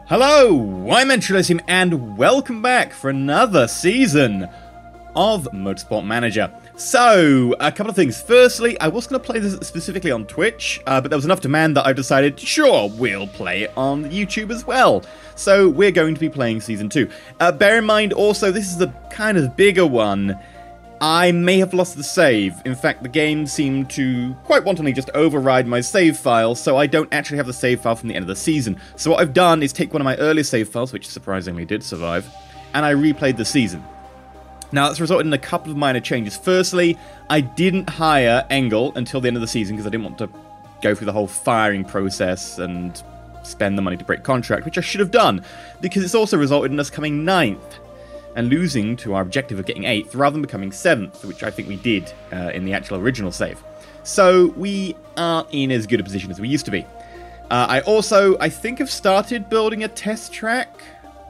Hello, I'm EnterElysium and welcome back for another season of Motorsport Manager. So, a couple of things. Firstly, I was going to play this specifically on Twitch, but there was enough demand that I've decided, sure, we'll play it on YouTube as well. So, we're going to be playing Season 2. Bear in mind also, this is the kind of bigger one. I may have lost the save. In fact, the game seemed to quite wantonly just override my save file, so I don't actually have the save file from the end of the season. So what I've done is take one of my earlier save files, which surprisingly did survive, and I replayed the season. Now, that's resulted in a couple of minor changes. Firstly, I didn't hire Engel until the end of the season because I didn't want to go through the whole firing process and spend the money to break contract, which I should have done, because it's also resulted in us coming 9th. And losing to our objective of getting 8th rather than becoming 7th, which I think we did in the actual original save. So we aren't in as good a position as we used to be. I think have started building a test track.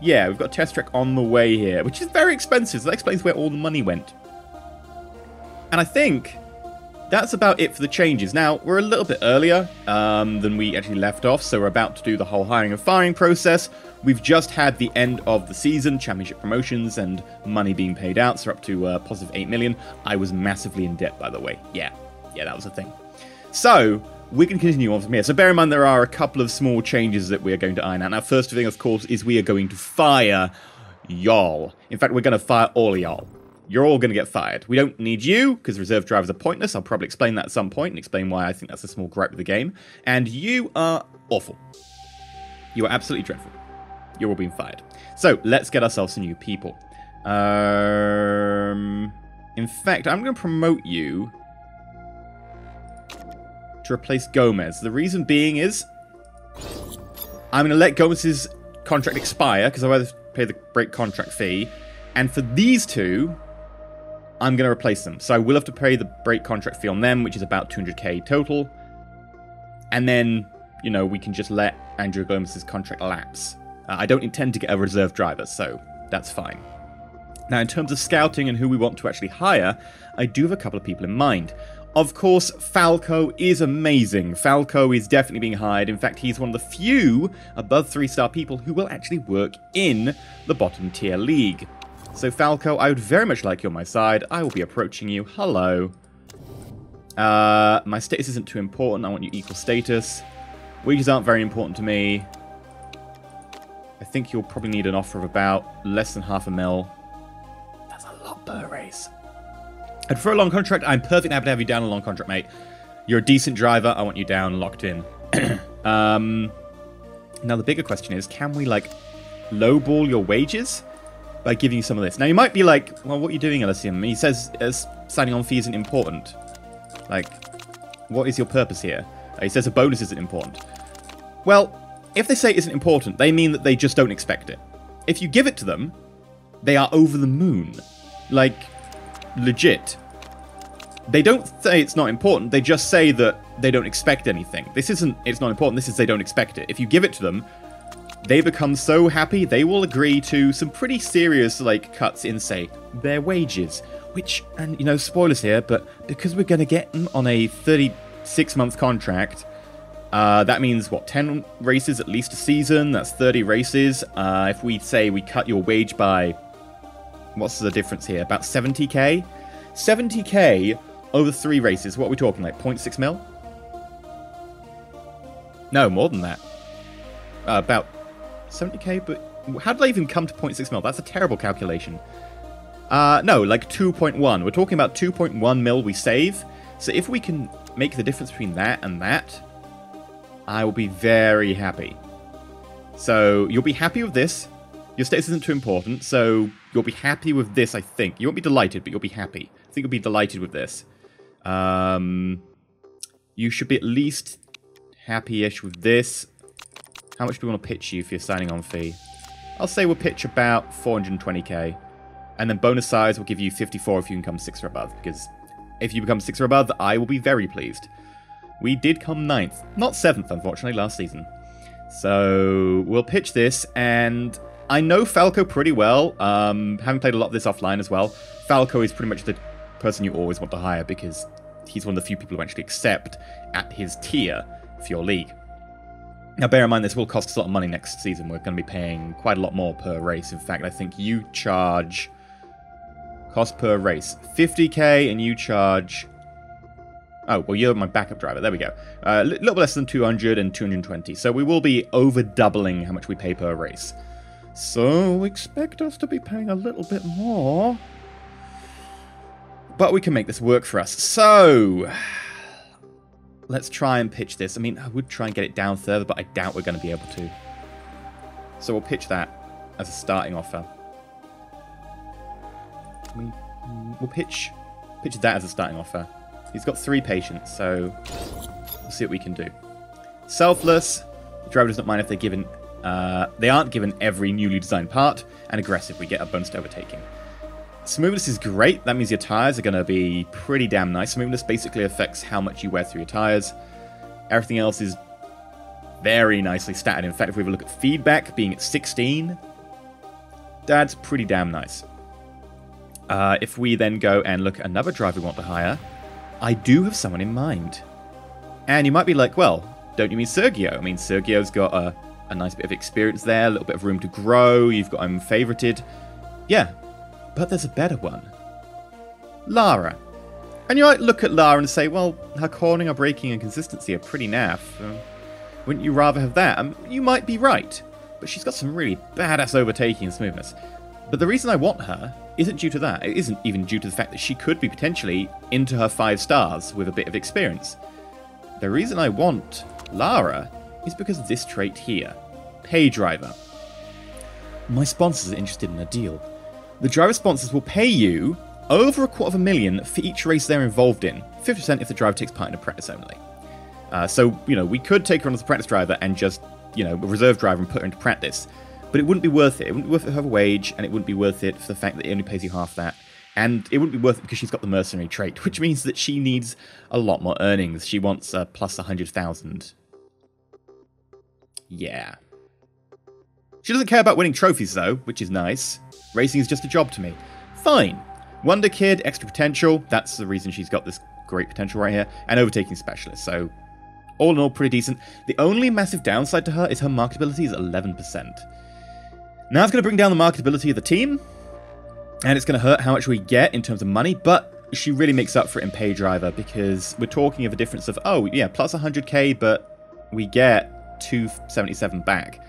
Yeah, we've got a test track on the way here, which is very expensive, so that explains where all the money went. And I think that's about it for the changes. Now, we're a little bit earlier than we actually left off, so we're about to do the whole hiring and firing process. We've just had the end of the season, championship promotions, and money being paid out, so we're up to positive 8 million. I was massively in debt, by the way. Yeah, that was a thing. So, we can continue on from here. So bear in mind there are a couple of small changes that we're going to iron out. Now, first thing, of course, is we are going to fire y'all. In fact, we're going to fire all y'all. You're all going to get fired. We don't need you, because reserve drivers are pointless. I'll probably explain that at some point, and explain why I think that's a small gripe with the game. And you are awful. You are absolutely dreadful. You're all being fired. So, let's get ourselves some new people. In fact, I'm going to promote you to replace Gomez. The reason being is I'm going to let Gomez's contract expire, because I'd rather pay the break contract fee. And for these two, I'm going to replace them. So I will have to pay the break contract fee on them, which is about 200k total. And then, you know, we can just let Andrew Gomez's contract lapse. I don't intend to get a reserve driver, so that's fine. Now, in terms of scouting and who we want to actually hire, I do have a couple of people in mind. Of course, Falco is amazing. Falco is definitely being hired. In fact, he's one of the few above 3-star people who will actually work in the bottom tier league. So, Falco, I would very much like you on my side. I will be approaching you. Hello. My status isn't too important. I want you equal status. Wages aren't very important to me. I think you'll probably need an offer of about less than $500,000. That's a lot per race. And for a long contract, I'm perfectly happy to have you down on a long contract, mate. You're a decent driver. I want you down, locked in. Now, the bigger question is, can we, like, lowball your wages by giving you some of this? Now, you might be like, well, what are you doing, Elysium? He says signing on fee isn't important. Like, what is your purpose here? He says a bonus isn't important. Well, if they say it isn't important, they mean that they just don't expect it. If you give it to them, they are over the moon. Like, legit. They don't say it's not important, they just say that they don't expect anything. This isn't, it's not important, this is they don't expect it. If you give it to them, they become so happy, they will agree to some pretty serious, like, cuts in, say, their wages. Which, and, you know, spoilers here, but because we're going to get them on a 36-month contract, that means, what, 10 races at least a season? That's 30 races. If we say we cut your wage by, what's the difference here? About 70k? 70k over 3 races. What are we talking, like 0.6 mil? No, more than that. About 70k, but how did I even come to 0.6 mil? That's a terrible calculation. No, like 2.1. We're talking about 2.1 mil we save. So if we can make the difference between that and that, I will be very happy. So, you'll be happy with this. Your status isn't too important, so you'll be happy with this, I think. You won't be delighted, but you'll be happy. I think you'll be delighted with this. You should be at least happy-ish with this. How much do we want to pitch you for your signing on fee? I'll say we'll pitch about 420k. And then bonus size will give you 54 if you can come 6 or above, because if you become 6 or above, I will be very pleased. We did come 9th. Not 7th, unfortunately, last season. So, we'll pitch this, and I know Falco pretty well, having played a lot of this offline as well. Falco is pretty much the person you always want to hire, because he's one of the few people who actually accept at his tier for your league. Now, bear in mind, this will cost us a lot of money next season. We're going to be paying quite a lot more per race. In fact, I think you charge... Cost per race, 50k, and you charge... Oh, well, you're my backup driver. There we go. A little less than 200 and 220. So we will be over doubling how much we pay per race. So expect us to be paying a little bit more. But we can make this work for us. So... let's try and pitch this. I mean, I would try and get it down further, but I doubt we're going to be able to. So we'll pitch that as a starting offer. We'll pitch that as a starting offer. He's got 3 patients, so we'll see what we can do. Selfless. The driver does not mind if they're given... they aren't given every newly designed part. And aggressive, we get a bonus to overtaking. Smoothness is great. That means your tires are going to be pretty damn nice. Smoothness basically affects how much you wear through your tires. Everything else is very nicely statted. In fact, if we have a look at feedback being at 16, that's pretty damn nice. If we then go and look at another driver we want to hire, I do have someone in mind. And you might be like, well, don't you mean Sergio? I mean, Sergio's got a nice bit of experience there, a little bit of room to grow. You've got him favorited. Yeah. But there's a better one. Lara. And you might look at Lara and say, well, her cornering, her braking, and consistency are pretty naff. Wouldn't you rather have that? You might be right. But she's got some really badass overtaking and smoothness. But the reason I want her isn't due to that. It isn't even due to the fact that she could be potentially into her 5 stars with a bit of experience. The reason I want Lara is because of this trait here. Pay driver. My sponsors are interested in a deal. The driver sponsors will pay you over $250,000 for each race they're involved in. 50% if the driver takes part in a practice only. So, you know, we could take her on as a practice driver and just, you know, a reserve driver and put her into practice. But it wouldn't be worth it. It wouldn't be worth it for her wage, and it wouldn't be worth it for the fact that it only pays you half that. And it wouldn't be worth it because she's got the mercenary trait, which means that she needs a lot more earnings. She wants plus 100,000. Yeah. She doesn't care about winning trophies, though, which is nice. Racing is just a job to me. Fine. Wonder Kid, extra potential. That's the reason she's got this great potential right here. And overtaking specialist. So, all in all, pretty decent. The only massive downside to her is her marketability is 11%. Now it's going to bring down the marketability of the team. And it's going to hurt how much we get in terms of money. But she really makes up for it in pay driver. Because we're talking of a difference of, oh, yeah, plus 100k, but we get 277 back.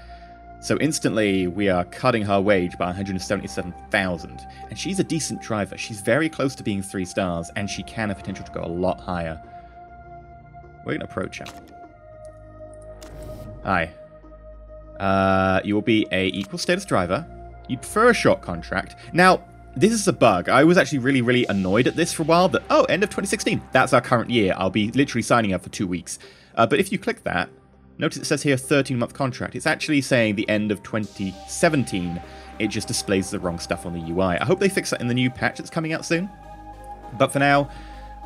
So instantly, we are cutting her wage by 177,000. And she's a decent driver. She's very close to being 3 stars, and she can have potential to go a lot higher. We're going to approach her. Hi. You will be a equal status driver. You prefer a short contract. Now, this is a bug. I was actually really, really annoyed at this for a while. That, oh, end of 2016. That's our current year. I'll be literally signing up for 2 weeks. But if you click that, notice it says here 13-month contract. It's actually saying the end of 2017. It just displays the wrong stuff on the UI. I hope they fix that in the new patch that's coming out soon. But for now,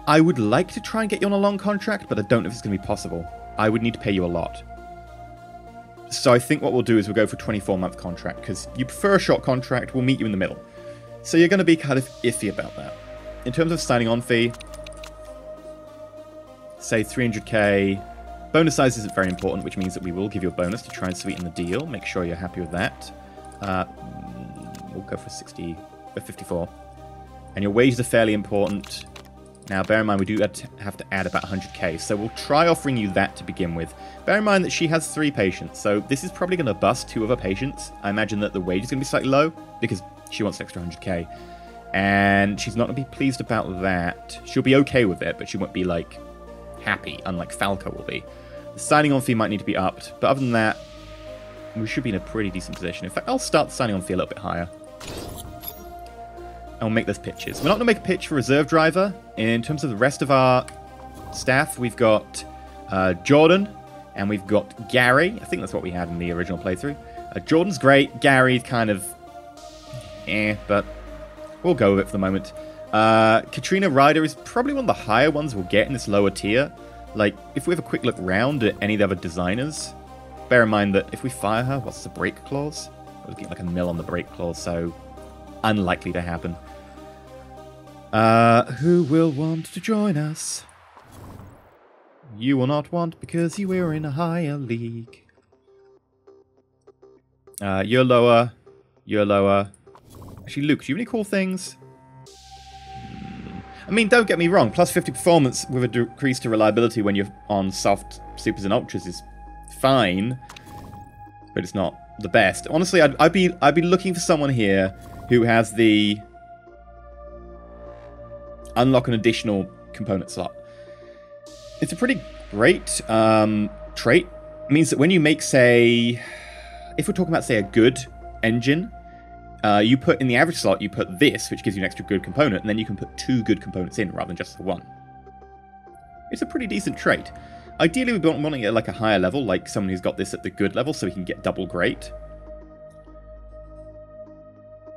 I would like to try and get you on a long contract, but I don't know if it's going to be possible. I would need to pay you a lot. So I think what we'll do is we'll go for a 24-month contract, because you prefer a short contract, we'll meet you in the middle. So you're going to be kind of iffy about that. In terms of signing on fee, say 300k. Bonus size isn't very important, which means that we will give you a bonus to try and sweeten the deal. Make sure you're happy with that. We'll go for 54. And your wages are fairly important. Now, bear in mind, we do have to add about 100k, so we'll try offering you that to begin with. Bear in mind that she has 3 patients, so this is probably going to bust 2 of her patients. I imagine that the wage is going to be slightly low, because she wants an extra 100k. And she's not going to be pleased about that. She'll be okay with it, but she won't be, like, happy, unlike Falco will be. The signing on fee might need to be upped, but other than that, we should be in a pretty decent position. In fact, I'll start the signing on fee a little bit higher. And we'll make those pitches. We're not going to make a pitch for reserve driver. In terms of the rest of our staff, we've got Jordan, and we've got Gary. I think that's what we had in the original playthrough. Jordan's great. Gary's kind of but we'll go with it for the moment. Katrina Ryder is probably one of the higher ones we'll get in this lower tier. Like, if we have a quick look round at any of the other designers, bear in mind that if we fire her, what's the break clause? We'll get like a mil on the break clause, so unlikely to happen. Who will want to join us? You will not want because you are in a higher league. You're lower. You're lower. Actually, Luke, do you have any cool things? I mean, don't get me wrong. Plus 50 performance with a decrease to reliability when you're on soft supers and ultras is fine, but it's not the best. Honestly, I'd be looking for someone here who has the unlock an additional component slot. It's a pretty great trait. It means that when you make, say, if we're talking about, say, a good engine, you put in the average slot, you put this, which gives you an extra good component, and then you can put 2 good components in rather than just the 1. It's a pretty decent trait. Ideally, we want it at like a higher level, like someone who's got this at the good level, so we can get double great.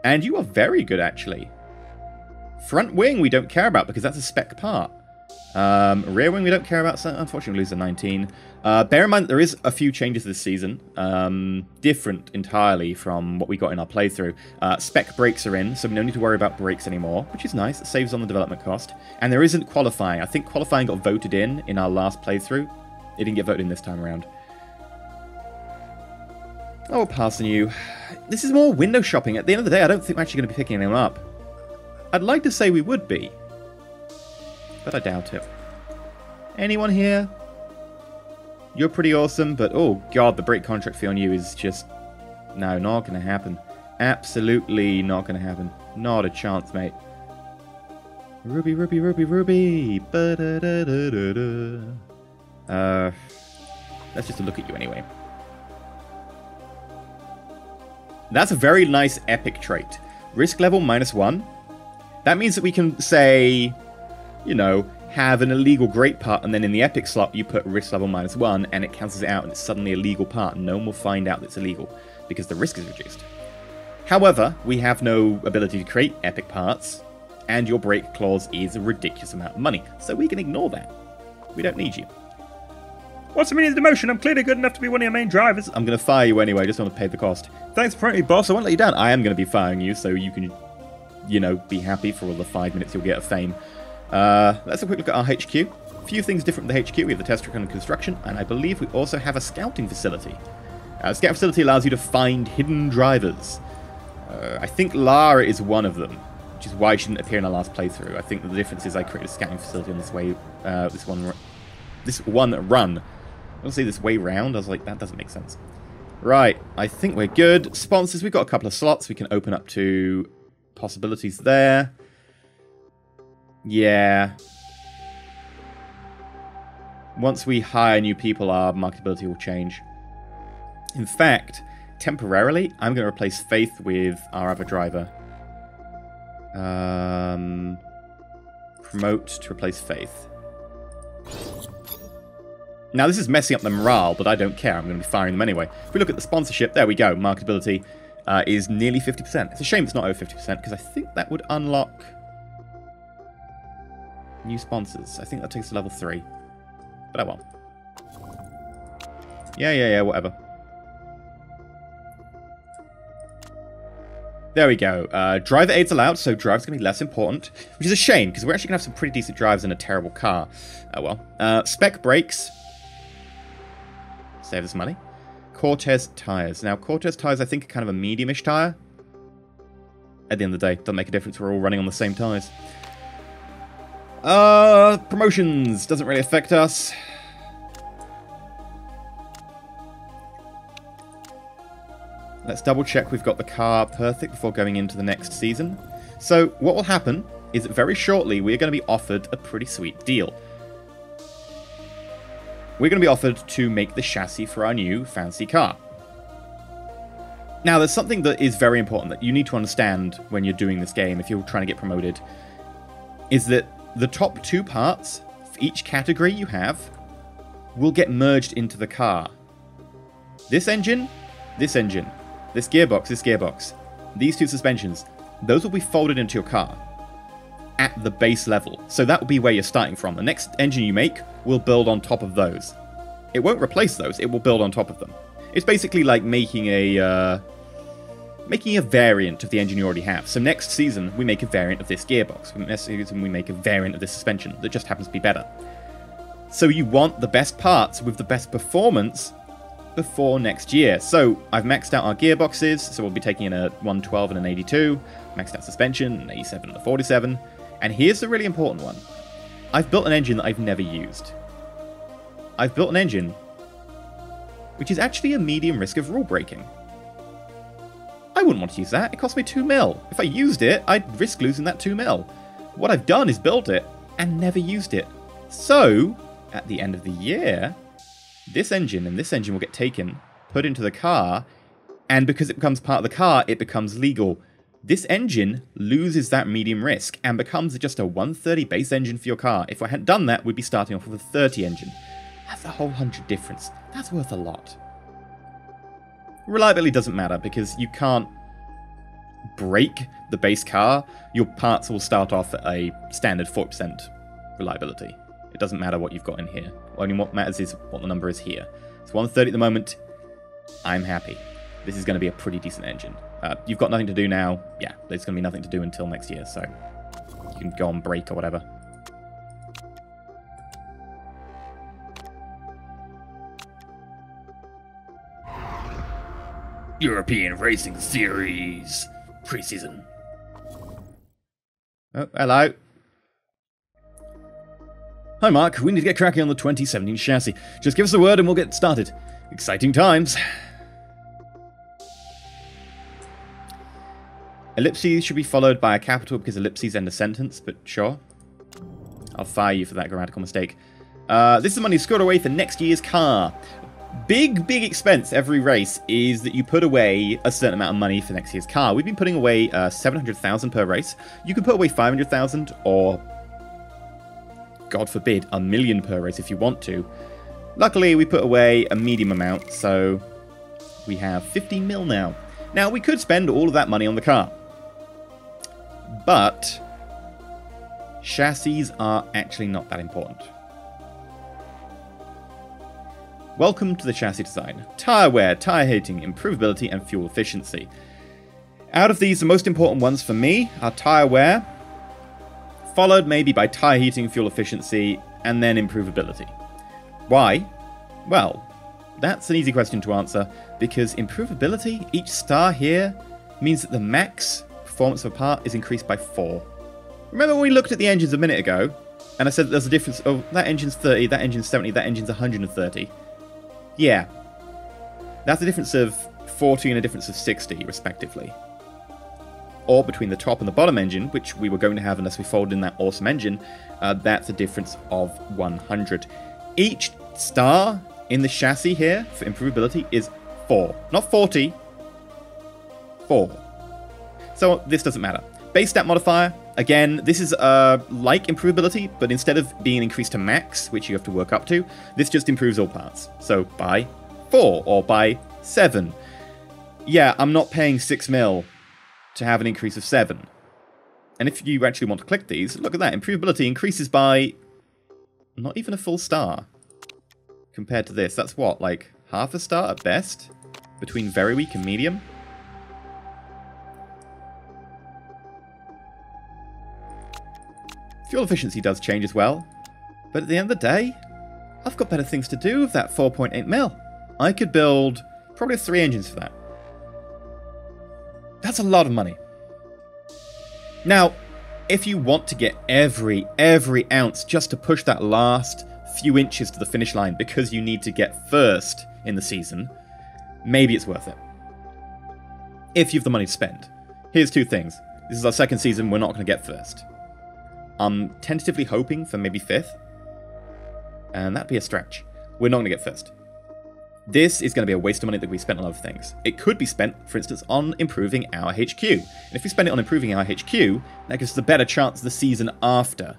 And you are very good, actually. Front wing we don't care about because that's a spec part. Rear wing we don't care about, so unfortunately we lose a 19. Bear in mind that there is a few changes this season, different entirely from what we got in our playthrough. Spec brakes are in, so we don't need to worry about brakes anymore, which is nice. It saves on the development cost. And there isn't qualifying. I think qualifying got voted in our last playthrough. It didn't get voted in this time around. Oh, passing you. This is more window shopping. At the end of the day, I don't think we're actually going to be picking anyone up. I'd like to say we would be, but I doubt it. Anyone here? You're pretty awesome, but oh god, the break contract fee on you is just... No, not going to happen. Absolutely not going to happen. Not a chance, mate. Ruby, Ruby, Ruby, Ruby. Let's just look at you anyway. That's a very nice epic trait. Risk level -1. That means that we can say, you know, have an illegal great part, and then in the epic slot you put risk level -1, and it cancels it out, and it's suddenly a legal part. No one will find out that it's illegal, because the risk is reduced. However, we have no ability to create epic parts, and your break clause is a ridiculous amount of money, so we can ignore that. We don't need you. What's the meaning of the demotion? I'm clearly good enough to be one of your main drivers. I'm going to fire you anyway, just want to pay the cost. Thanks for promoting me, boss. I won't let you down. I am going to be firing you, so you can, you know, be happy for all the 5 minutes you'll get of fame. Let's have a quick look at our HQ. A few things different with the HQ. We have the test track under construction, and I believe we also have a scouting facility. The scout facility allows you to find hidden drivers. I think Lara is one of them, which is why she didn't appear in our last playthrough. I think that the difference is I created a scouting facility on this way, this one run. I want to say this way round. I was like, that doesn't make sense. Right, I think we're good. Sponsors, we've got a couple of slots we can open up to possibilities there. Yeah. Once we hire new people, our marketability will change. In fact, temporarily, I'm going to replace Faith with our other driver. Promote to replace Faith. Now, this is messing up the morale, but I don't care. I'm going to be firing them anyway. If we look at the sponsorship, there we go. Marketability is nearly 50%. It's a shame it's not over 50%, because I think that would unlock new sponsors. I think that takes us to level 3. But I won't. Yeah, whatever. There we go. Driver aids allowed, so drive's going to be less important, which is a shame, because we're actually going to have some pretty decent drives in a terrible car. Oh well. Spec brakes. Save us money. Cortez tires. Now, Cortez tires, I think, are kind of a medium-ish tire. At the end of the day, doesn't make a difference. We're all running on the same tires. Promotions. Doesn't really affect us. Let's double check we've got the car perfect before going into the next season. So, what will happen is that very shortly we're going to be offered a pretty sweet deal. We're going to be offered to make the chassis for our new fancy car. Now, there's something that is very important that you need to understand when you're doing this game, if you're trying to get promoted, is that the top 2 parts for each category you have will get merged into the car. This engine, this engine, this gearbox, these 2 suspensions, those will be folded into your car at the base level. So that will be where you're starting from. The next engine you make will build on top of those. It won't replace those, it will build on top of them. It's basically like making a variant of the engine you already have. So next season, we make a variant of this gearbox. Next season, we make a variant of this suspension that just happens to be better. So you want the best parts with the best performance before next year. So I've maxed out our gearboxes, so we'll be taking in a 112 and an 82, maxed out suspension, an 87 and a 47, and here's the really important one. I've built an engine that I've never used. I've built an engine which is actually a medium risk of rule breaking. I wouldn't want to use that, it cost me 2 mil. If I used it, I'd risk losing that 2 mil. What I've done is built it and never used it. So, at the end of the year, this engine and this engine will get taken, put into the car, and because it becomes part of the car, it becomes legal. This engine loses that medium risk and becomes just a 130 base engine for your car. If I hadn't done that, we'd be starting off with a 30 engine. That's a whole 100 difference. That's worth a lot. Reliability doesn't matter because you can't break the base car. Your parts will start off at a standard 40% reliability. It doesn't matter what you've got in here. Only what matters is what the number is here. It's 130 at the moment. I'm happy. This is going to be a pretty decent engine. You've got nothing to do now. Yeah, there's going to be nothing to do until next year, so you can go on break or whatever. European Racing Series preseason. Oh, hello. Hi Mark, we need to get cracking on the 2017 chassis. Just give us a word and we'll get started. Exciting times. Ellipses should be followed by a capital because ellipses end a sentence, but sure. I'll fire you for that grammatical mistake. This is the money scored away for next year's car. Big expense every race is that you put away a certain amount of money for next year's car. We've been putting away 700,000 per race. You can put away 500,000 or, God forbid, $1 million per race if you want to. Luckily, we put away a medium amount, so we have 15 mil now. Now, we could spend all of that money on the car, but chassis are actually not that important. Welcome to the chassis design. Tyre wear, tyre heating, improvability, and fuel efficiency. Out of these, the most important ones for me are tyre wear, followed maybe by tyre heating, fuel efficiency, and then improvability. Why? Well, that's an easy question to answer, because improvability, each star here, means that the max performance of a part is increased by 4. Remember when we looked at the engines a minute ago, and I said that there's a difference, oh, that engine's 30, that engine's 70, that engine's 130. Yeah, that's a difference of 40 and a difference of 60, respectively. Or between the top and the bottom engine, which we were going to have unless we folded in that awesome engine, that's a difference of 100. Each star in the chassis here for improvability is 4. Not 40, 4. So this doesn't matter. Base stat modifier, again, this is like improvability, but instead of being increased to max, which you have to work up to, this just improves all parts. So by 4 or by 7. Yeah, I'm not paying 6 mil to have an increase of 7. And if you actually want to click these, look at that. Improvability increases by not even a full star compared to this. That's what, like half a star at best? Between very weak and medium? Fuel efficiency does change as well, but at the end of the day, I've got better things to do with that 4.8 mil. I could build probably 3 engines for that. That's a lot of money. Now, if you want to get every ounce just to push that last few inches to the finish line because you need to get first in the season, maybe it's worth it. If you have the money to spend. Here's 2 things. This is our second season, we're not going to get first. I'm tentatively hoping for maybe 5th, and that'd be a stretch. We're not going to get first. This is going to be a waste of money that we spent on other things. It could be spent, for instance, on improving our HQ. And if we spend it on improving our HQ, that gives us a better chance the season after,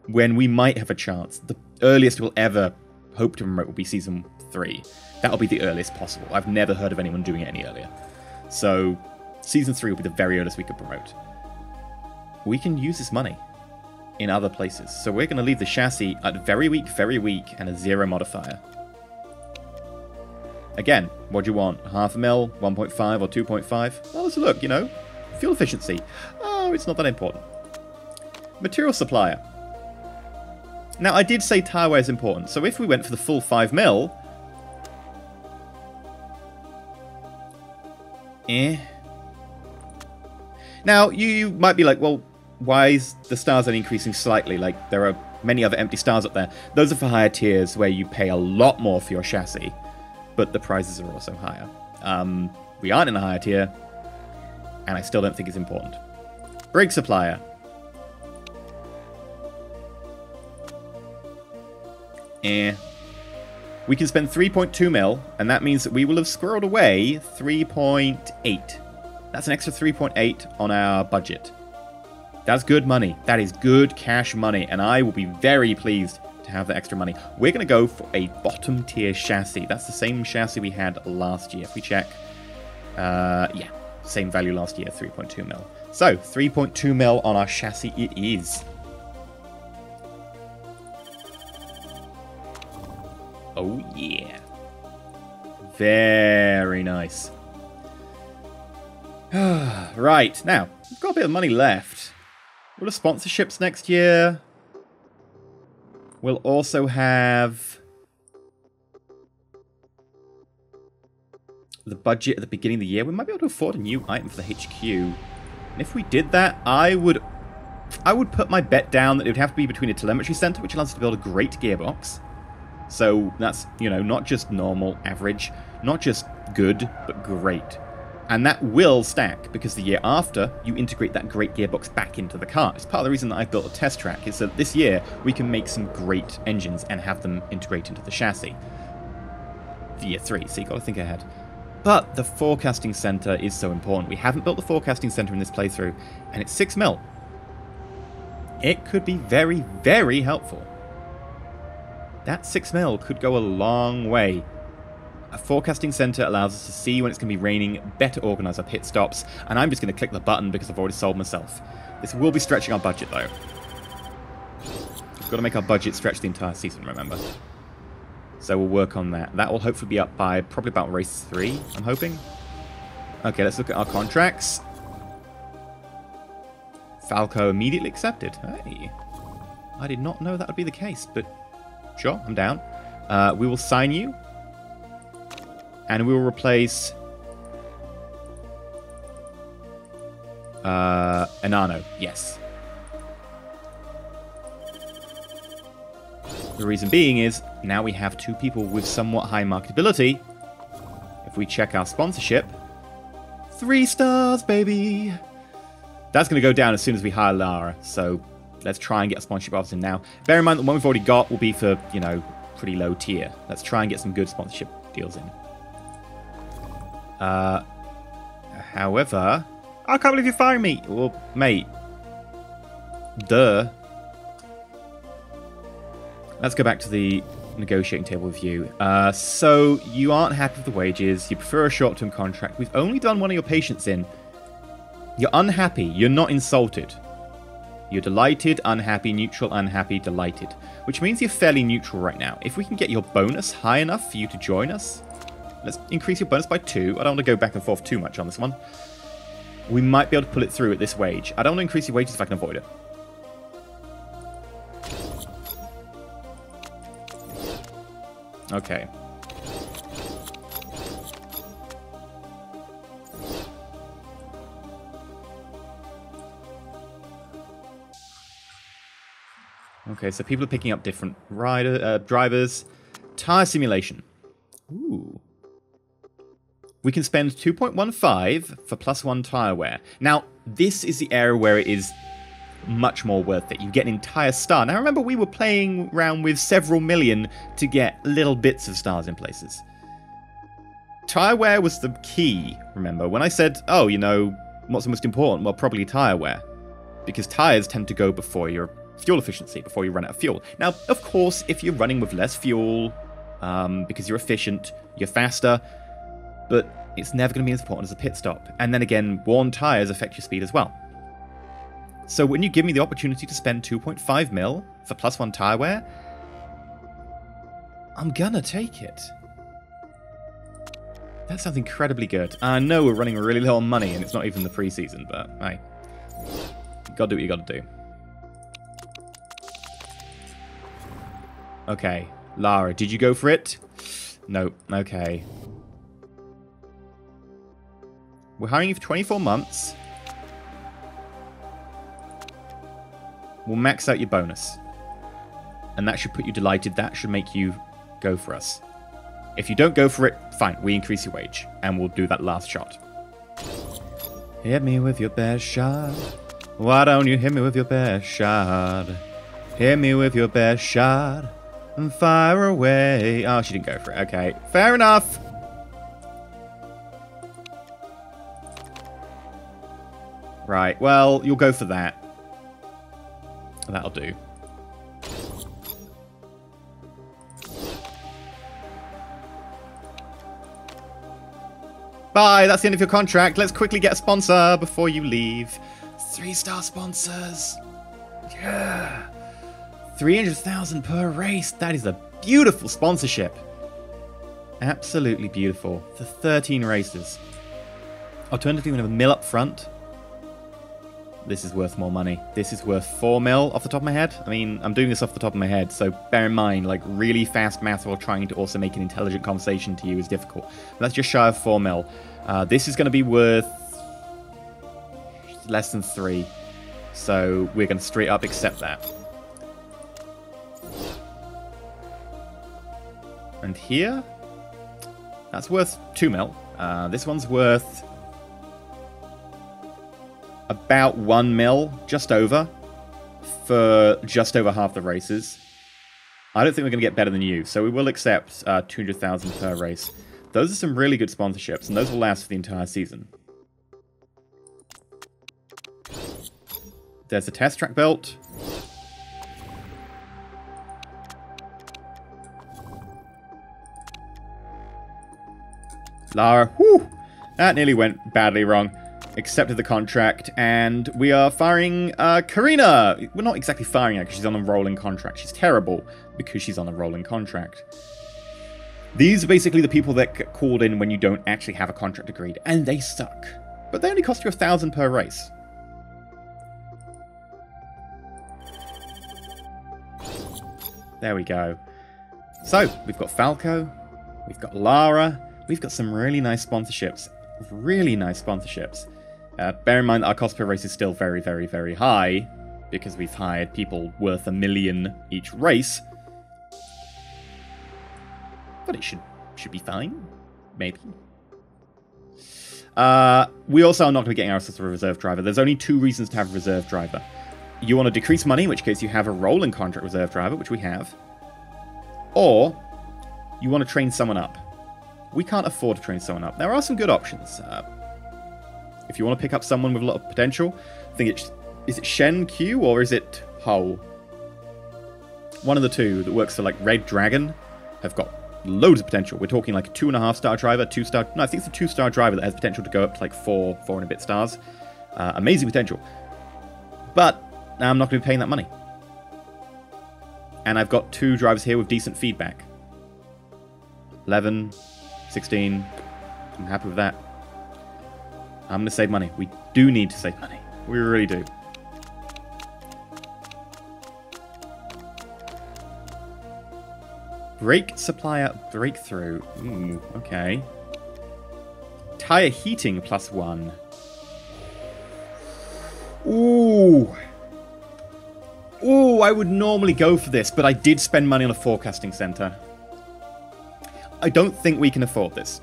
when we might have a chance. The earliest we'll ever hope to promote will be Season 3. That'll be the earliest possible. I've never heard of anyone doing it any earlier. So, Season 3 will be the very earliest we could promote. We can use this money in other places. So we're going to leave the chassis at very weak, and a 0 modifier. Again, what do you want? Half a mil, 1.5 or 2.5? Well, let's look, you know. Fuel efficiency. Oh, it's not that important. Material supplier. Now, I did say tyre wear is important, so if we went for the full 5 mil, Eh. Now, you might be like, well, why is the stars only increasing slightly? Like, there are many other empty stars up there. Those are for higher tiers where you pay a lot more for your chassis, but the prices are also higher. We aren't in a higher tier, and I still don't think it's important. Brake supplier. We can spend 3.2 mil, and that means that we will have squirreled away 3.8. That's an extra 3.8 on our budget. That's good money. That is good cash money, and I will be very pleased to have that extra money. We're going to go for a bottom tier chassis. That's the same chassis we had last year. If we check, yeah, same value last year, 3.2 mil. So, 3.2 mil on our chassis it is. Oh, yeah. Very nice. Right, now, we've got a bit of money left. We'll have sponsorships next year. We'll also have the budget at the beginning of the year. We might be able to afford a new item for the HQ. And if we did that, I would put my bet down that it would have to be between a telemetry center, which allows us to build a great gearbox. So that's, you know, not just normal, average, not just good, but great. And that will stack, because the year after, you integrate that great gearbox back into the car. It's part of the reason that I built a test track, is that this year we can make some great engines and have them integrate into the chassis. For year 3, so you've got to think ahead. But the forecasting center is so important. We haven't built the forecasting center in this playthrough, and it's 6 mil. It could be very, very helpful. That 6 mil could go a long way. A forecasting center allows us to see when it's going to be raining, better organize our pit stops, and I'm just going to click the button because I've already sold myself. This will be stretching our budget, though. We've got to make our budget stretch the entire season, remember. So we'll work on that. That will hopefully be up by probably about race 3, I'm hoping. Okay, let's look at our contracts. Falco immediately accepted. Hey. I did not know that would be the case, but sure, I'm down. We will sign you. And we will replace Enano. Yes. The reason being is now we have 2 people with somewhat high marketability. If we check our sponsorship, 3 stars, baby. That's going to go down as soon as we hire Lara. So let's try and get a sponsorship officer now. Bear in mind that the one we've already got will be for, you know, pretty low tier. Let's try and get some good sponsorship deals in. However, I can't believe you're firing me. Well, mate. Duh. Let's go back to the negotiating table with you. So, you aren't happy with the wages. You prefer a short-term contract. We've only done one of your patients in. You're unhappy. You're not insulted. You're delighted, unhappy, neutral, unhappy, delighted. Which means you're fairly neutral right now. If we can get your bonus high enough for you to join us, let's increase your bonus by 2. I don't want to go back and forth too much on this one. We might be able to pull it through at this wage. I don't want to increase your wages if I can avoid it. Okay. Okay, so people are picking up different drivers. Tire simulation. Ooh. We can spend 2.15 for +1 tire wear. Now, this is the area where it is much more worth it. You get an entire star. Now, remember, we were playing around with several million to get little bits of stars in places. Tire wear was the key, remember. When I said, oh, you know, what's the most important? Well, probably tire wear. Because tires tend to go before your fuel efficiency, before you run out of fuel. Now, of course, if you're running with less fuel, because you're efficient, you're faster, but it's never going to be as important as a pit stop. And then again, worn tires affect your speed as well. So when you give me the opportunity to spend 2.5 mil for +1 tire wear, I'm gonna take it. That sounds incredibly good. I know we're running really low on money and it's not even the preseason, but hey, you gotta do what you gotta do. Okay, Lara, did you go for it? No, okay. We're hiring you for 24 months. We'll max out your bonus. And that should put you delighted. That should make you go for us. If you don't go for it, fine. We increase your wage. And we'll do that last shot. Hit me with your best shot. Why don't you hit me with your best shot? Hit me with your best shot. And fire away. Oh, she didn't go for it. Okay. Fair enough. Right. Well, you'll go for that. That'll do. Bye, that's the end of your contract. Let's quickly get a sponsor before you leave. 3-star sponsors. Yeah. 300,000 per race. That is a beautiful sponsorship. Absolutely beautiful. For 13 races. Alternatively, we have a mil up front. This is worth more money. This is worth 4 mil off the top of my head. I mean, I'm doing this off the top of my head, so bear in mind, like, really fast math while trying to also make an intelligent conversation to you is difficult. But that's just shy of 4 mil. This is going to be worth less than 3. So we're going to straight up accept that. And here, that's worth 2 mil. This one's worth about 1 mil, just over, for just over half the races. I don't think we're going to get better than you, so we will accept 200,000 per race. Those are some really good sponsorships, and those will last for the entire season. There's the test track belt. Lara, whew, that nearly went badly wrong. Accepted the contract, and we are firing Karina. We're not exactly firing her because she's on a rolling contract. She's terrible because she's on a rolling contract. These are basically the people that get called in when you don't actually have a contract agreed, and they suck. But they only cost you 1,000 per race. There we go. So, we've got Falco, we've got Lara, we've got some really nice sponsorships. Really nice sponsorships. Bear in mind that our cost per race is still very, very, very high, because we've hired people worth $1 million each race. But it should be fine. Maybe. We also are not going to be getting ourselves a reserve driver. There's only 2 reasons to have a reserve driver. You want to decrease money, in which case you have a rolling contract reserve driver, which we have. Or you want to train someone up. We can't afford to train someone up. There are some good options. If you want to pick up someone with a lot of potential, I think is it Shen Q or is it Ho? One of the two that works for like Red Dragon have got loads of potential. We're talking like a 2.5-star driver, 2-star. No, I think it's a 2-star driver that has potential to go up to like 4 and a bit stars. Amazing potential. But I'm not going to be paying that money. And I've got 2 drivers here with decent feedback. 11, 16. I'm happy with that. I'm going to save money. We do need to save money. We really do. Brake supplier breakthrough. Ooh, okay. Tire heating +1. Ooh. Ooh, I would normally go for this, but I did spend money on a forecasting center. I don't think we can afford this.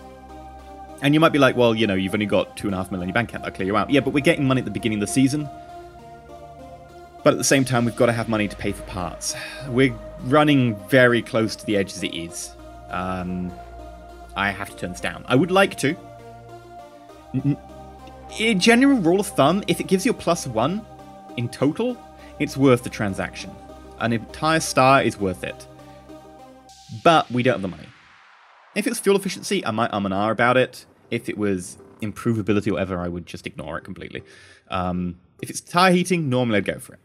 And you might be like, well, you know, you've only got 2.5 million in your bank account. That'll clear you out. Yeah, but we're getting money at the beginning of the season. But at the same time, we've got to have money to pay for parts. We're running very close to the edge as it is. I have to turn this down. I would like to. In a general rule of thumb, if it gives you a +1 in total, it's worth the transaction. An entire star is worth it. But we don't have the money. If it was fuel efficiency, I might and ah about it. If it was improvability or whatever, I would just ignore it completely. If it's tire heating, normally I'd go for it.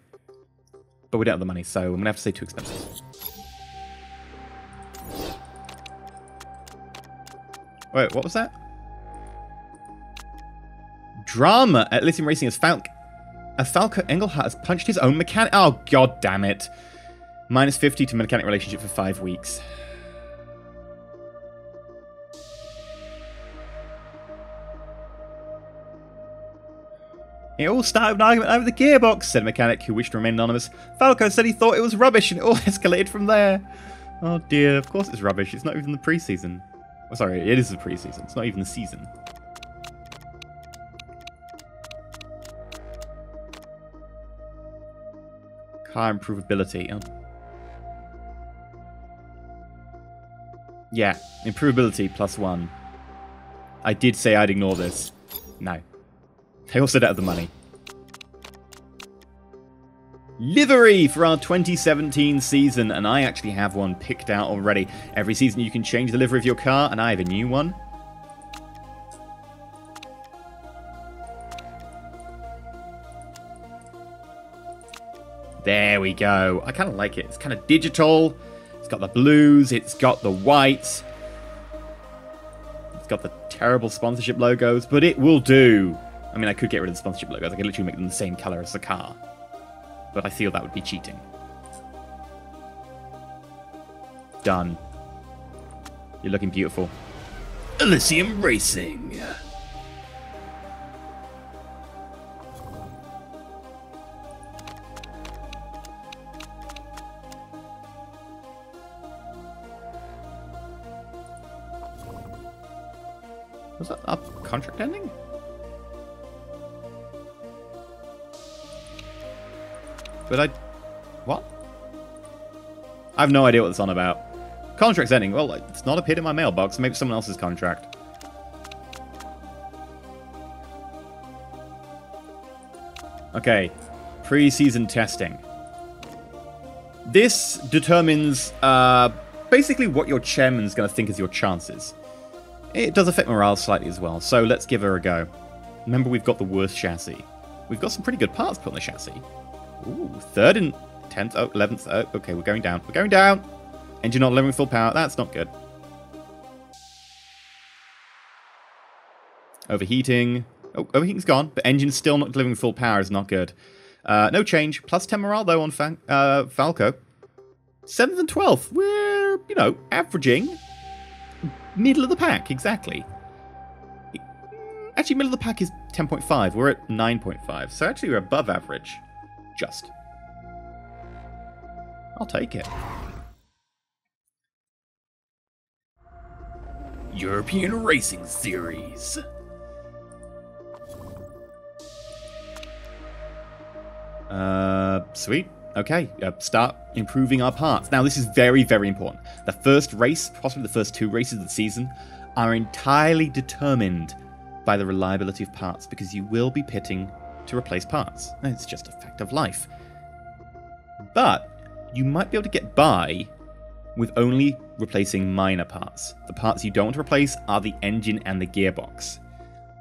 But we don't have the money, so I'm going to have to say too expensive. Wait, what was that? Drama at Elysium Racing as Falco Engelhardt has punched his own mechanic. Oh, god damn it. -50 to mechanic relationship for 5 weeks. It all started with an argument over the gearbox, said a mechanic who wished to remain anonymous. Falco said he thought it was rubbish and it all escalated from there. Oh dear, of course it's rubbish. It's not even the pre-season. Oh, sorry, it is the pre-season. It's not even the season. Car improvability. Oh. Yeah, improvability +1. I did say I'd ignore this. No. They also don't have the money. Livery for our 2017 season, and I actually have one picked out already. Every season you can change the livery of your car, and I have a new one. There we go. I kind of like it. It's kind of digital. It's got the blues. It's got the whites. It's got the terrible sponsorship logos, but it will do. I mean, I could get rid of the sponsorship logos. I could literally make them the same color as the car. But I feel that would be cheating. Done. You're looking beautiful. Elysium Racing. Was that our contract ending? But I... What? I have no idea what it's on about. Contract's ending. Well, it's not appeared in my mailbox. Maybe someone else's contract. Okay. Pre-season testing. This determines basically what your chairman's going to think is your chances. It does affect morale slightly as well, so let's give her a go. Remember, we've got the worst chassis. We've got some pretty good parts put on the chassis. Ooh, 3rd and 10th, oh, 11th, oh, okay, we're going down. We're going down! Engine not delivering full power, that's not good. Overheating. Oh, overheating's gone, but engine's still not delivering full power is not good. No change. Plus 10 morale, though, on Falco. 7th and 12th, we're, you know, averaging. Middle of the pack, exactly. Actually, middle of the pack is 10.5. We're at 9.5. So actually, we're above average. Just. I'll take it. European Racing Series. Sweet. Okay, start improving our parts. Now, this is very, very important. The first race, possibly the first 2 races of the season, are entirely determined by the reliability of parts, because you will be pitting to replace parts. It's just a fact of life. But you might be able to get by with only replacing minor parts. The parts you don't want to replace are the engine and the gearbox.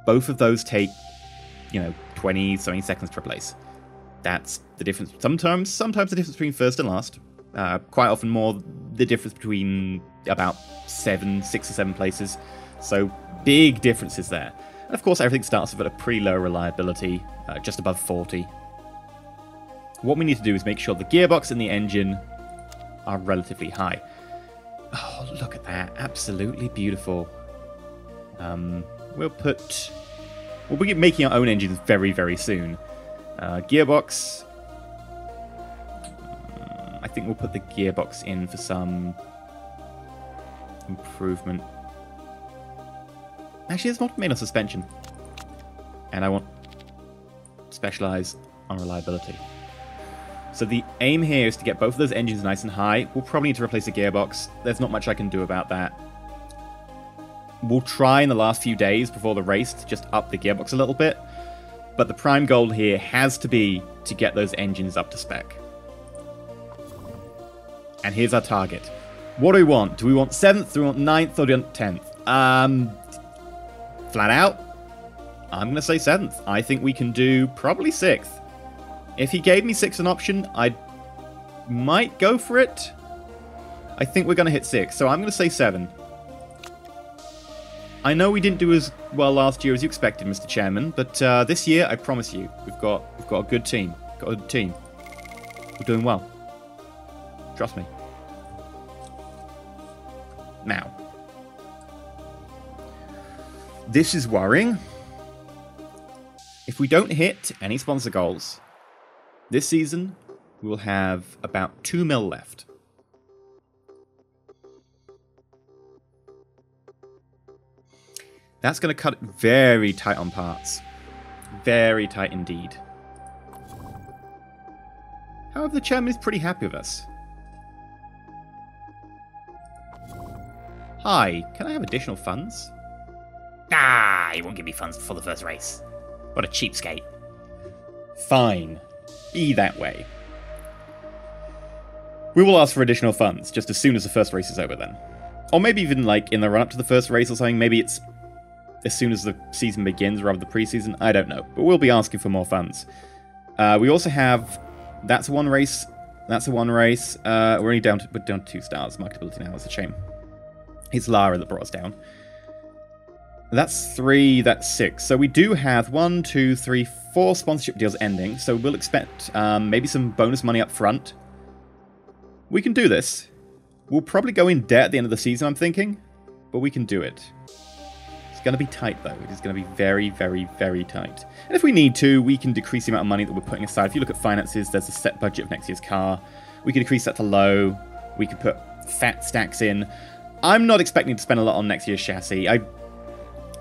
Both of those take, 20-something seconds to replace. That's the difference. Sometimes the difference between first and last. Quite often more the difference between about 6 or 7 places. So big differences there. And of course, everything starts with a pretty low reliability, just above 40. What we need to do is make sure the gearbox and the engine are relatively high. Oh, look at that. Absolutely beautiful. We'll be making our own engines very, very soon. Gearbox. I think we'll put the gearbox in for some improvement. Actually, it's not made on suspension. And I want specialize on reliability. So the aim here is to get both of those engines nice and high. We'll probably need to replace the gearbox. There's not much I can do about that. We'll try in the last few days before the race to just up the gearbox a little bit. But the prime goal here has to be to get those engines up to spec. And here's our target. What do we want? Do we want 7th? Do we want 9th? Or do we want 10th? Flat out, I'm going to say 7th. I think we can do probably 6th. If he gave me 6th an option, I might go for it. I think we're going to hit 6, so I'm going to say 7. I know we didn't do as well last year as you expected, Mr. Chairman, but this year, I promise you, we've got a good team. Got a good team. We're doing well. Trust me. Now, this is worrying. If we don't hit any sponsor goals, this season we will have about 2 mil left. That's going to cut it very tight on parts. Very tight indeed. However, the chairman is pretty happy with us. Hi, can I have additional funds? Ah, he won't give me funds for the first race. What a cheapskate. Fine. Be that way. We will ask for additional funds just as soon as the first race is over then. Or maybe even like in the run-up to the first race or something. Maybe it's as soon as the season begins rather than the preseason. I don't know. But we'll be asking for more funds. We also have... That's one race. That's a one race. We're only down to 2 stars. Marketability now is a shame. It's Lara that brought us down. That's 3, that's 6. So we do have 1, 2, 3, 4 sponsorship deals ending. So we'll expect maybe some bonus money up front. We can do this. We'll probably go in debt at the end of the season, I'm thinking. But we can do it. It's going to be tight, though. It is going to be very, very, very tight. And if we need to, we can decrease the amount of money that we're putting aside. If you look at finances, there's a set budget of next year's car. We can decrease that to low. We could put fat stacks in. I'm not expecting to spend a lot on next year's chassis.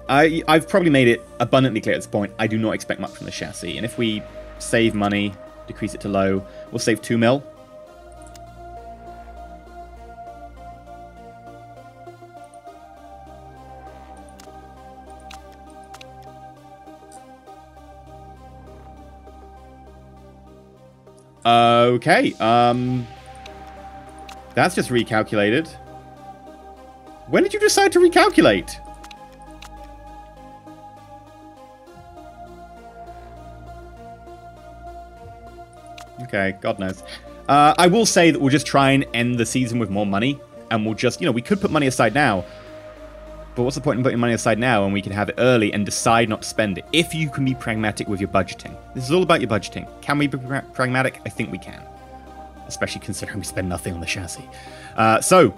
I've probably made it abundantly clear at this point. I do not expect much from the chassis. And if we save money, decrease it to low, we'll save 2 mil. Okay, that's just recalculated. When did you decide to recalculate? Okay, God knows. I will say that we'll just try and end the season with more money, and we'll just, we could put money aside now, but what's the point in putting money aside now when we can have it early and decide not to spend it, if you can be pragmatic with your budgeting. This is all about your budgeting. Can we be pragmatic? I think we can, especially considering we spend nothing on the chassis. So,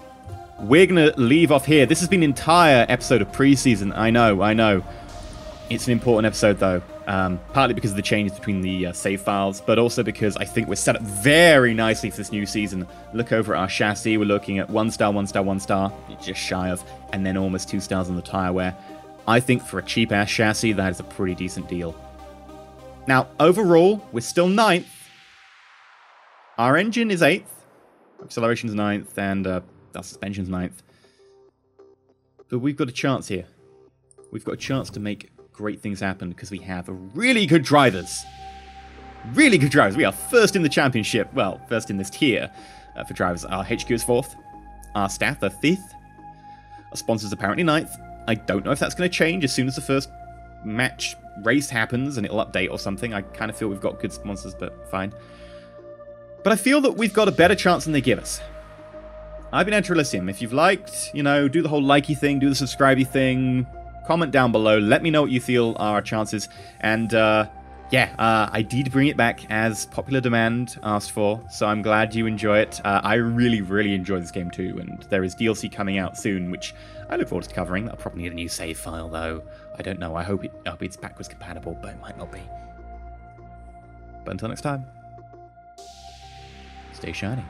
we're going to leave off here. This has been an entire episode of pre-season. I know. It's an important episode, though. Partly because of the changes between the save files, but also because I think we're set up very nicely for this new season. Look over at our chassis. We're looking at 1 star, 1 star, 1 star, just shy of, and then almost 2 stars on the tire wear. I think for a cheap-ass chassis, that is a pretty decent deal. Now, overall, we're still 9th. Our engine is 8th. Acceleration's 9th, and our suspension's 9th. But we've got a chance here. We've got a chance to make great things happen because we have really good drivers. Really good drivers. We are first in the championship. Well, first in this tier for drivers. Our HQ is 4th. Our staff are 5th. Our sponsors apparently 9th. I don't know if that's going to change as soon as the first match race happens and it'll update or something. I kind of feel we've got good sponsors, but fine. But I feel that we've got a better chance than they give us. I've been EnterElysium. If you've liked, do the whole likey thing, do the subscribey thing, comment down below. Let me know what you feel are our chances. And, I did bring it back as popular demand asked for, so I'm glad you enjoy it. I really, really enjoy this game too, and there is DLC coming out soon, which I look forward to covering. I'll probably need a new save file, though. I don't know. I hope it's backwards compatible, but it might not be. But until next time, stay shiny.